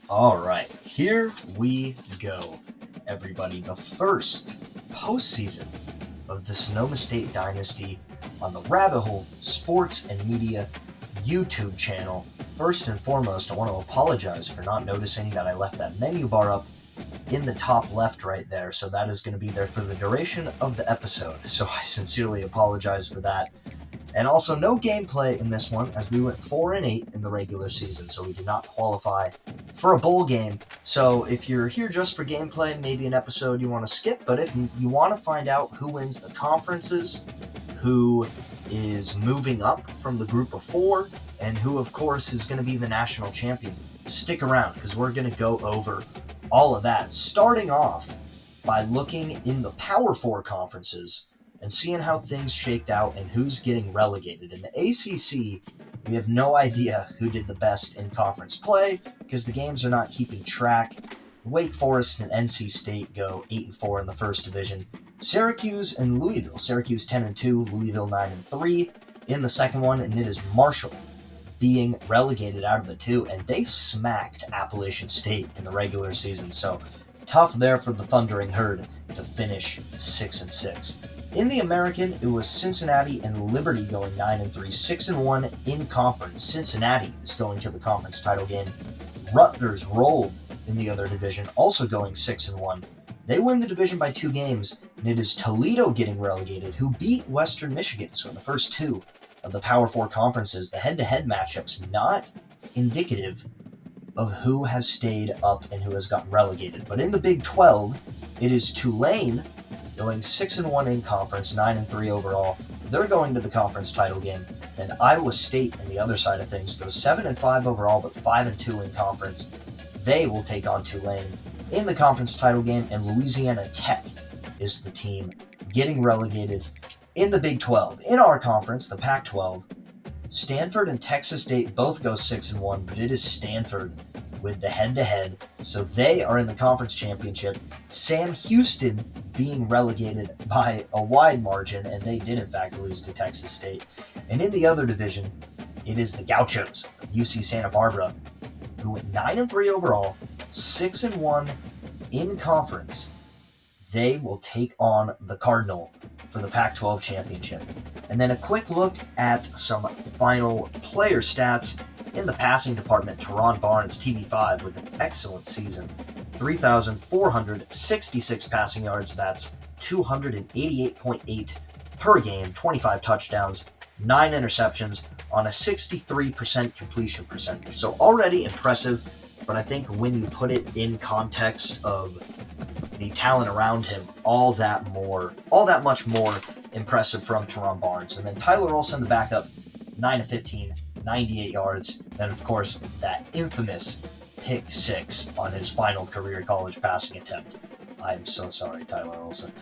All right, here we go, everybody. The first postseason of the Sonoma State Dynasty on the Rabbit Hole Sports and Media YouTube channel. First and foremost, I want to apologize for not noticing that I left that menu bar up in the top left right there, so that is going to be there for the duration of the episode. So I sincerely apologize for that. And also, no gameplay in this one, as we went 4-8 in the regular season, so we did not qualify for a bowl game. So if you're here just for gameplay, maybe an episode you want to skip, but if you want to find out who wins the conferences, who is moving up from the group of four, and who, of course, is going to be the national champion, stick around, because we're going to go over all of that, starting off by looking in the Power Four conferences and seeing how things shaked out and who's getting relegated. In the ACC, we have no idea who did the best in conference play because the games are not keeping track. Wake Forest and NC State go 8-4 in the first division. Syracuse and Louisville. Syracuse 10-2, Louisville 9-3 in the second one, and it is Marshall being relegated out of the two, and they smacked Appalachian State in the regular season. So tough there for the Thundering Herd to finish 6-6. In the American, it was Cincinnati and Liberty going 9-3, 6-1 in conference. Cincinnati is going to the conference title game. Rutgers rolled in the other division, also going 6-1. They win the division by 2 games, and it is Toledo getting relegated, who beat Western Michigan. So in the first 2 of the Power 4 conferences, the head-to-head matchups not indicative of who has stayed up and who has gotten relegated. But in the Big 12, it is Tulane going 6-1 in conference, 9-3 overall. They're going to the conference title game. And Iowa State, on the other side of things, goes 7-5 overall, but 5-2 in conference. They will take on Tulane in the conference title game, and Louisiana Tech is the team getting relegated in the Big 12. In our conference, the Pac-12, Stanford and Texas State both go 6-1, but it is Stanford with the head-to-head, so they are in the conference championship. Sam Houston being relegated by a wide margin, and they did in fact lose to Texas State. And in the other division, it is the Gauchos of UC Santa Barbara, who went 9-3 overall, 6-1 in conference. They will take on the Cardinal for the Pac-12 championship. And then a quick look at some final player stats. In the passing department, Teron Barnes, TB5, with an excellent season. 3,466 passing yards, that's 288.8 per game, 25 touchdowns, 9 interceptions on a 63% completion percentage. So already impressive, but I think when you put it in context of the talent around him, all that much more impressive from Teron Barnes. And then Tyler Olsen, the backup, 9-15, 98 yards. Then, of course, that infamous pick 6 on his final career college passing attempt. I'm so sorry, Tyler Olsen.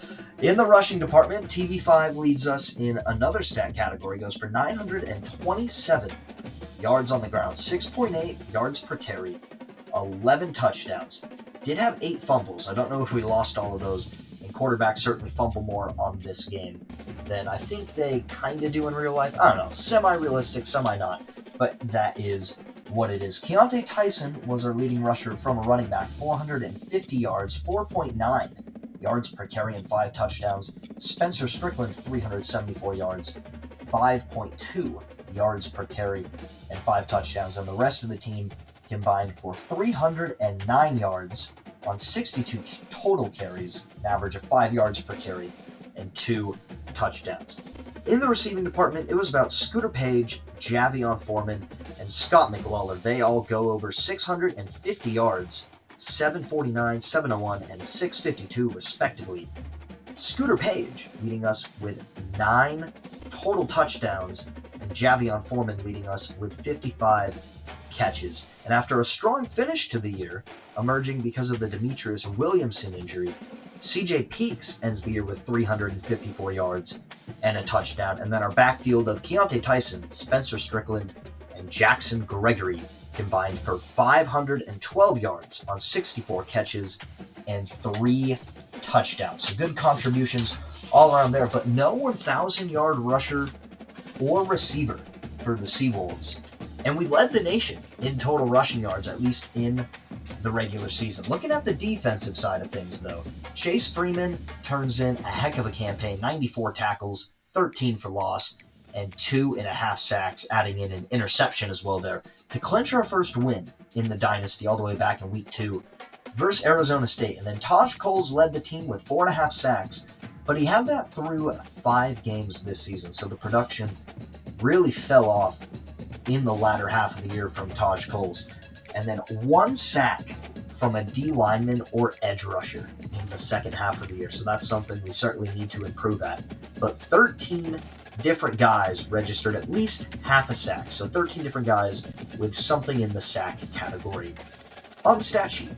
In the rushing department, TV5 leads us in another stat category, goes for 927 yards on the ground, 6.8 yards per carry, 11 touchdowns. Did have 8 fumbles. I don't know if we lost all of those, and quarterbacks certainly fumble more on this game than I think they kind of do in real life. I don't know, semi-realistic, semi-not, but that is what it is. Keontae Tyson was our leading rusher from a running back, 450 yards, 4.9 yards per carry, and 5 touchdowns. Spencer Strickland, 374 yards, 5.2 yards per carry, and 5 touchdowns. And the rest of the team combined for 309 yards on 62 total carries, an average of 5 yards per carry, and 2 touchdowns. In the receiving department, it was about Scooter Page, Javion Foreman, and Scott McLaughlin. They all go over 650 yards, 749, 701, and 652 respectively. Scooter Page leading us with 9 total touchdowns, and Javion Foreman leading us with 55 catches. And after a strong finish to the year, emerging because of the Demetrius Williamson injury, CJ Peaks ends the year with 354 yards and a touchdown. And then our backfield of Keontae Tyson, Spencer Strickland, and Jackson Gregory combined for 512 yards on 64 catches and 3 touchdowns. So good contributions all around there, but no 1,000-yard rusher or receiver for the Seawolves. And we led the nation in total rushing yards, at least in the regular season. Looking at the defensive side of things, though, Chase Freeman turns in a heck of a campaign, 94 tackles, 13 for loss, and 2.5 sacks, adding in an interception as well there, to clinch our first win in the Dynasty all the way back in Week 2 versus Arizona State. And then Taj Coles led the team with 4.5 sacks, but he had that through 5 games this season, so the production really fell off in the latter half of the year from Taj Coles. And then 1 sack from a D lineman or edge rusher in the second half of the year. So that's something we certainly need to improve at. But 13 different guys registered at least half a sack. So 13 different guys with something in the sack category on the stat sheet.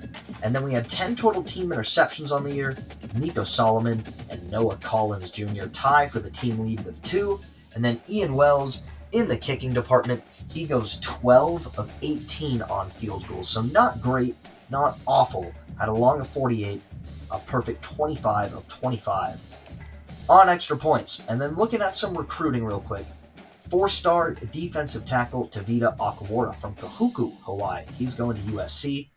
And then we had 10 total team interceptions on the year. Nico Solomon and Noah Collins Jr. tie for the team lead with 2. And then Ian Wells in the kicking department, he goes 12 of 18 on field goals. So not great, not awful. Had a long of 48, a perfect 25 of 25 on extra points. And then looking at some recruiting real quick. 4-star defensive tackle Tavita Akwara from Kahuku, Hawaii. He's going to USC.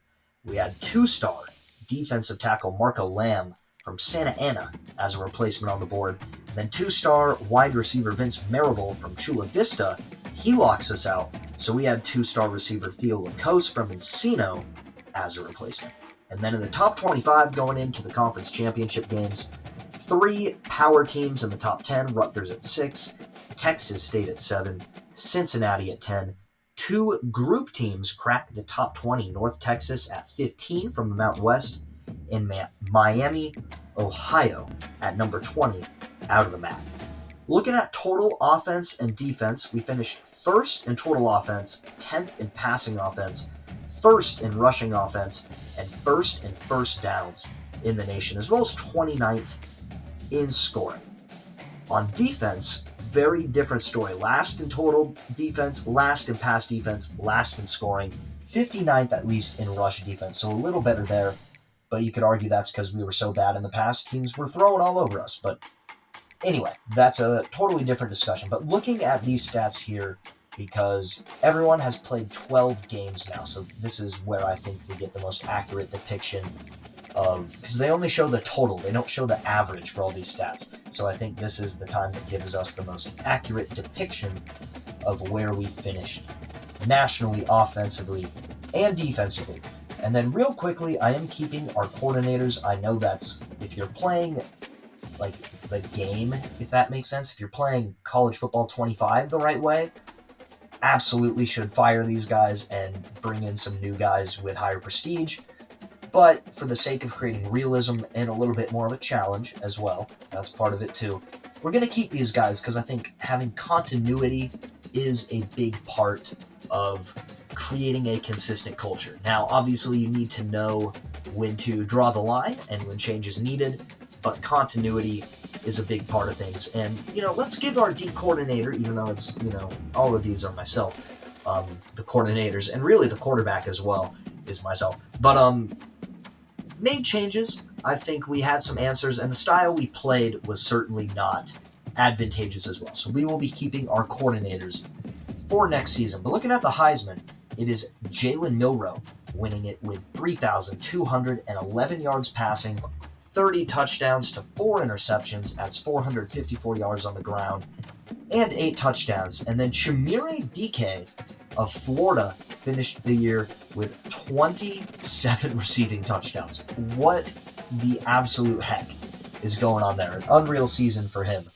We had 2-star defensive tackle Marco Lamb from Santa Ana as a replacement on the board. And then 2-star wide receiver Vince Marable from Chula Vista. He locks us out. So we had 2-star receiver Theo Lacoste from Encino as a replacement. And then in the top 25 going into the conference championship games, 3 power teams in the top 10, Rutgers at 6, Texas State at 7, Cincinnati at 10. 2 group teams cracked the top 20, North Texas at 15 from the Mountain West, and Miami, Ohio at number 20 out of the MAC. Looking at total offense and defense, we finished 1st in total offense, 10th in passing offense, 1st in rushing offense, and 1st in first downs in the nation, as well as 29th in scoring. On defense, very different story. Last in total defense, last in pass defense, last in scoring, 59th at least in rush defense, so a little better there, but you could argue that's because we were so bad in the past. Teams were throwing all over us, but anyway, that's a totally different discussion. But looking at these stats here, because everyone has played 12 games now, so this is where I think we get the most accurate depiction of, because they only show the total, they don't show the average for all these stats. So I think this is the time that gives us the most accurate depiction of where we finished nationally, offensively, and defensively. And then real quickly, I am keeping our coordinators. I know that's, if you're playing like the game, if that makes sense, if you're playing college football 25 the right way, absolutely should fire these guys and bring in some new guys with higher prestige. But for the sake of creating realism and a little bit more of a challenge as well, that's part of it too, we're going to keep these guys because I think having continuity is a big part of creating a consistent culture. Now, obviously, you need to know when to draw the line and when change is needed, but continuity is a big part of things. And, let's give our D coordinator, even though it's, all of these are myself, the coordinators, and really the quarterback as well is myself. But, made changes. I think we had some answers, and the style we played was certainly not advantageous as well. So we will be keeping our coordinators for next season. But looking at the Heisman, it is Jalen Milroe winning it with 3,211 yards passing, 30 touchdowns to 4 interceptions, adds 454 yards on the ground, and 8 touchdowns. And then Chimere Dike of Florida finished the year with 27 receiving touchdowns. What the absolute heck is going on there? An unreal season for him.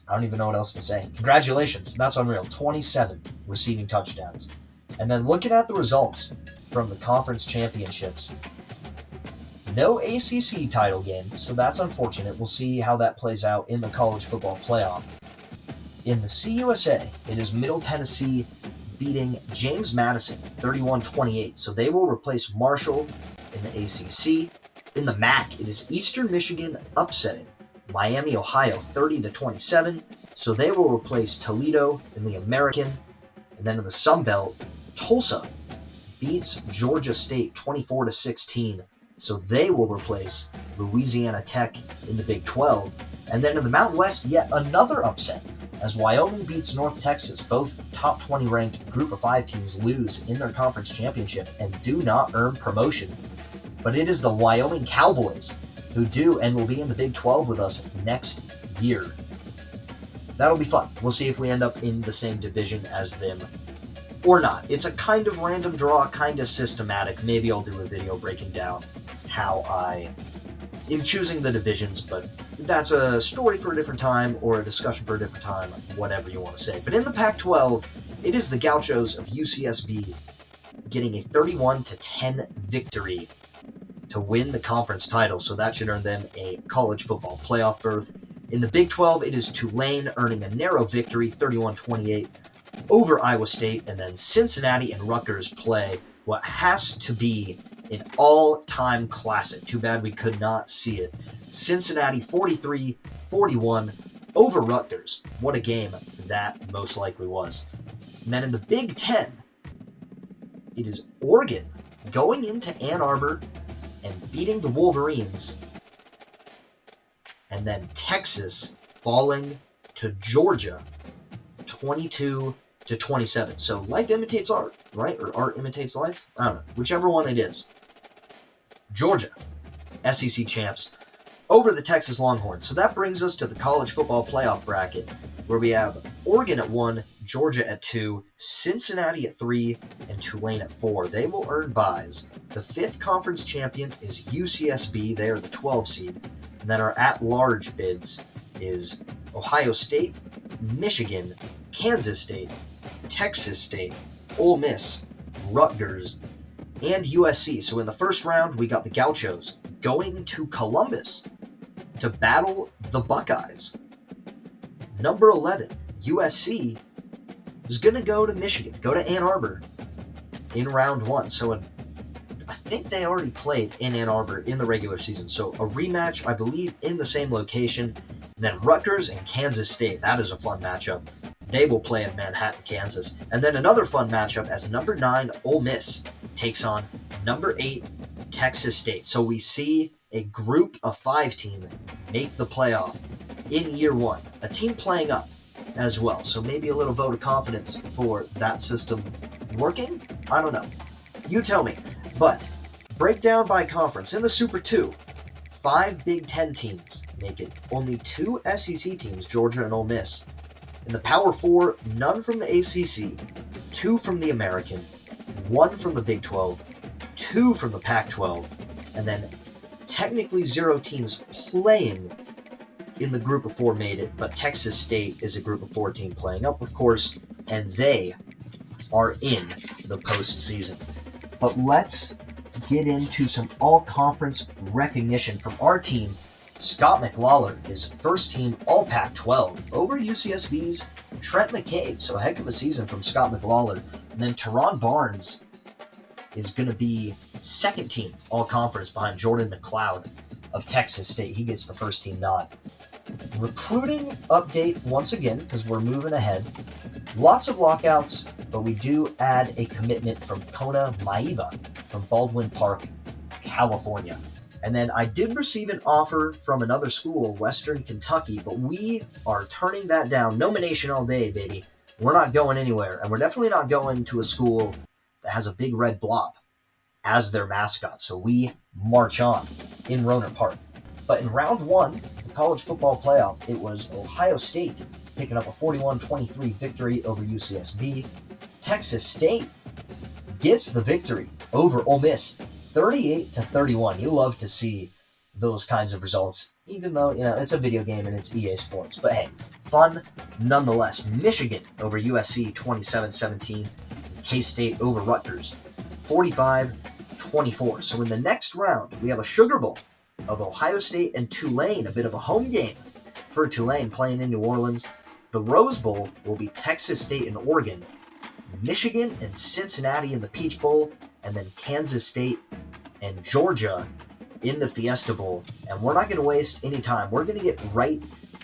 I don't even know what else to say. Congratulations. That's unreal. 27 receiving touchdowns. And then looking at the results from the conference championships, no ACC title game, so that's unfortunate. We'll see how that plays out in the college football playoff. In the CUSA, it is Middle Tennessee beating James Madison 31-28, so they will replace Marshall in the ACC. In the MAC, it is Eastern Michigan upsetting Miami, Ohio 30-27, so they will replace Toledo in the American. And then in the Sun Belt, Tulsa beats Georgia State 24-16, so they will replace Louisiana Tech in the Big 12. And then in the Mountain West, yet another upset as Wyoming beats North Texas. Both top 20 ranked Group of 5 teams lose in their conference championship and do not earn promotion. But it is the Wyoming Cowboys who do and will be in the Big 12 with us next year. That'll be fun. We'll see if we end up in the same division as them or not. It's a kind of random draw, kind of systematic. Maybe I'll do a video breaking down how I am choosing the divisions, but that's a story for a different time or a discussion for a different time, whatever you want to say. But in the Pac-12, it is the Gauchos of UCSB getting a 31-10 victory to win the conference title, so that should earn them a college football playoff berth. In the Big 12, it is Tulane earning a narrow victory, 31-28 over Iowa State, and then Cincinnati and Rutgers play what has to be an all-time classic. Too bad we could not see it. Cincinnati 43-41 over Rutgers. What a game that most likely was. And then in the Big 10, it is Oregon going into Ann Arbor and beating the Wolverines, and then Texas falling to Georgia 22-27. So life imitates art, right? Or art imitates life? I don't know. Whichever one it is. Georgia, SEC champs, over the Texas Longhorns. So that brings us to the college football playoff bracket, where we have Oregon at 1, Georgia at 2, Cincinnati at 3, and Tulane at 4. They will earn byes. The 5th conference champion is UCSB. They are the 12 seed. And then our at-large bids is Ohio State, Michigan, Kansas State, Texas State, Ole Miss, Rutgers, and USC. So in the first round, we got the Gauchos going to Columbus to battle the Buckeyes. Number 11, USC, is going to go to Michigan, go to Ann Arbor in round 1. So I think they already played in Ann Arbor in the regular season. So a rematch, I believe, in the same location. And then Rutgers and Kansas State. That is a fun matchup. They will play in Manhattan, Kansas. And then another fun matchup as number 9, Ole Miss, takes on number 8, Texas State. So we see a group of 5 team make the playoff in year 1. A team playing up as well. So maybe a little vote of confidence for that system working? I don't know. You tell me. But breakdown by conference. In the Super 2, 5 Big 10 teams make it. Only 2 SEC teams, Georgia and Ole Miss. In the Power 4, none from the ACC, 2 from the American, 1 from the Big 12, 2 from the Pac-12, and then technically 0 teams playing in the Group of 4 made it, but Texas State is a Group of 4 team playing up, of course, and they are in the postseason. But let's get into some all-conference recognition from our team. Scott McLawler is first-team All-Pac-12 over UCSB's Trent McCabe. So a heck of a season from Scott McLawler. And then Teron Barnes is going to be second-team All-Conference behind Jordan McLeod of Texas State. He gets the first-team nod. Recruiting update once again, because we're moving ahead. Lots of lockouts, but we do add a commitment from Kona Maiva from Baldwin Park, California. And then I did receive an offer from another school, Western Kentucky, but we are turning that down. Nomination all day, baby. We're not going anywhere, and we're definitely not going to a school that has a big red blob as their mascot. So we march on in Rohnert Park. But in round 1, the college football playoff, it was Ohio State picking up a 41-23 victory over UCSB. Texas State gets the victory over Ole Miss, 38-31. You love to see those kinds of results, even though, it's a video game and it's EA Sports. But hey, fun nonetheless. Michigan over USC, 27-17. K-State over Rutgers, 45-24. So in the next round, we have a Sugar Bowl of Ohio State and Tulane, a bit of a home game for Tulane playing in New Orleans. The Rose Bowl will be Texas State and Oregon, Michigan and Cincinnati in the Peach Bowl, and then Kansas State and Georgia in the Fiesta Bowl. And we're not going to waste any time. We're going to get right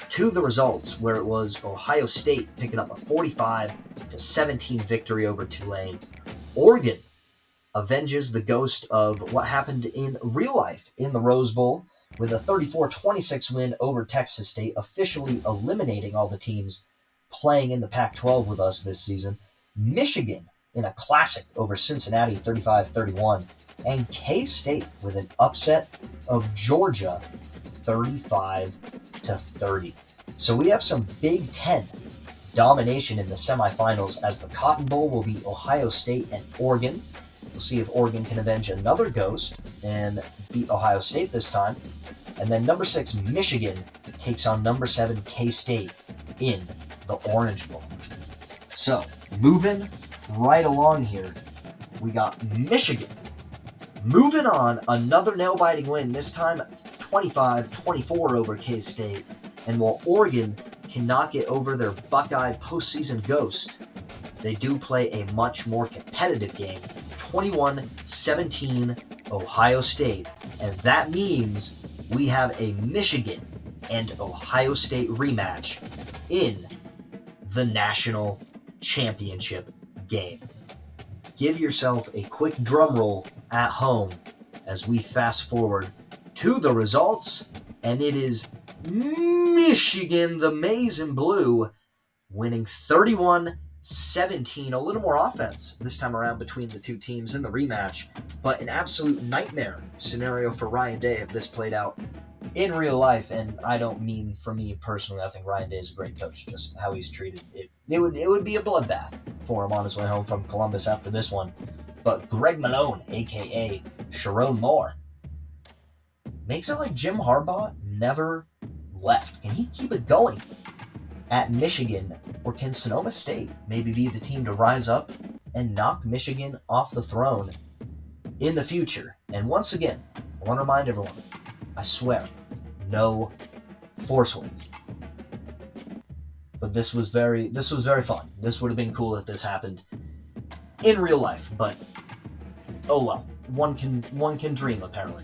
to the results, where it was Ohio State picking up a 45-17 victory over Tulane. Oregon avenges the ghost of what happened in real life in the Rose Bowl with a 34-26 win over Texas State, officially eliminating all the teams playing in the Pac-12 with us this season. Michigan in a classic over Cincinnati 35-31. And K-State with an upset of Georgia 35-30. So we have some Big Ten domination in the semifinals as the Cotton Bowl will be Ohio State and Oregon. We'll see if Oregon can avenge another ghost and beat Ohio State this time. And then number 6, Michigan takes on number 7, K-State in the Orange Bowl. So, moving right along here, we got Michigan moving on, another nail-biting win, this time 25-24 over K-State. And while Oregon cannot get over their Buckeye postseason ghost, they do play a much more competitive game, 21-17 Ohio State. And that means we have a Michigan and Ohio State rematch in the national championship game. Give yourself a quick drum roll at home as we fast forward to the results, and it is Michigan, the Maize and Blue, winning 31-17. A little more offense this time around between the two teams in the rematch, but an absolute nightmare scenario for Ryan Day if this played out in real life. And I don't mean for me personally. I think Ryan Day is a great coach. Just how he's treated it would be a bloodbath for him on his way home from Columbus after this one. But Greg Malone, a.k.a. Sharon Moore, makes it like Jim Harbaugh never left. Can he keep it going at Michigan, or can Sonoma State maybe be the team to rise up and knock Michigan off the throne in the future? And once again, I want to remind everyone, I swear, no force winds. But this was very fun. This would have been cool if this happened in real life, but oh well. One can dream, apparently.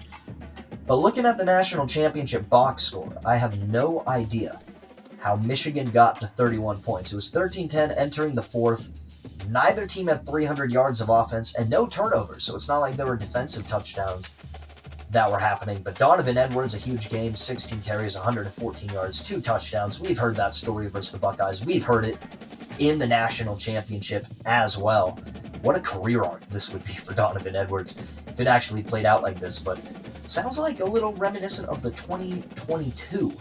But looking at the national championship box score, I have no idea how Michigan got to 31 points. It was 13-10 entering the fourth. Neither team had 300 yards of offense and no turnovers, so it's not like there were defensive touchdowns that were happening. But Donovan Edwards, a huge game, 16 carries, 114 yards, 2 touchdowns. We've heard that story versus the Buckeyes. We've heard it in the national championship as well. What a career arc this would be for Donovan Edwards if it actually played out like this. But sounds like a little reminiscent of the 2022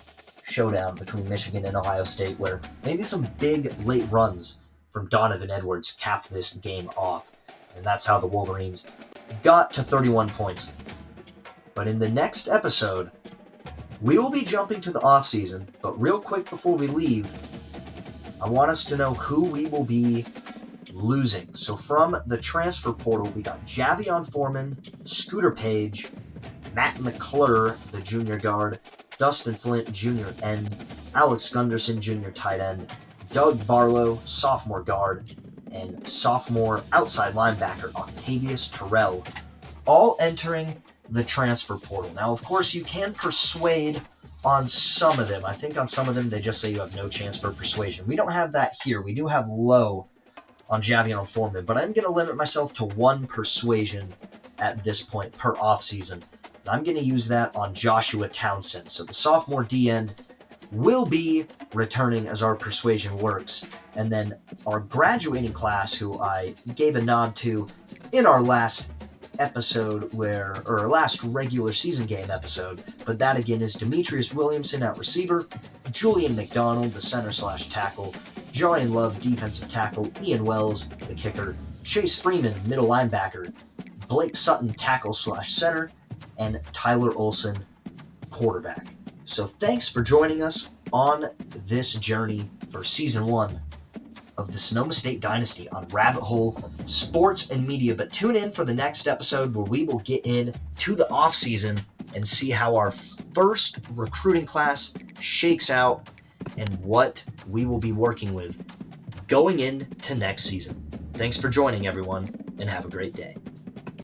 showdown between Michigan and Ohio State, where maybe some big late runs from Donovan Edwards capped this game off. And that's how the Wolverines got to 31 points. But in the next episode, we will be jumping to the offseason. But real quick before we leave, I want us to know who we will be losing. So from the transfer portal, we got Javion Foreman, Scooter Page, Matt McClure, the junior guard, Dustin Flint, junior end, Alex Gunderson, junior tight end, Doug Barlow, sophomore guard, and sophomore outside linebacker Octavius Terrell, all entering the transfer portal. Now, of course, you can persuade on some of them. I think on some of them, they just say you have no chance for persuasion. We don't have that here. We do have low on Javion Foreman, but I'm going to limit myself to 1 persuasion at this point per offseason. And I'm going to use that on Joshua Townsend. So the sophomore D-end will be returning as our persuasion works. And then our graduating class, who I gave a nod to in our last episode our last regular season game episode, but that again is Demetrius Williamson at receiver, Julian McDonald, the center/tackle, Jarian Love, defensive tackle, Ian Wells, the kicker, Chase Freeman, middle linebacker, Blake Sutton, tackle/center, and Tyler Olson, quarterback. So thanks for joining us on this journey for Season 1 of the Sonoma State Dynasty on Rabbit Hole Sports and Media. But tune in for the next episode where we will get into the offseason and see how our first recruiting class shakes out and what we will be working with going into next season. Thanks for joining, everyone, and have a great day.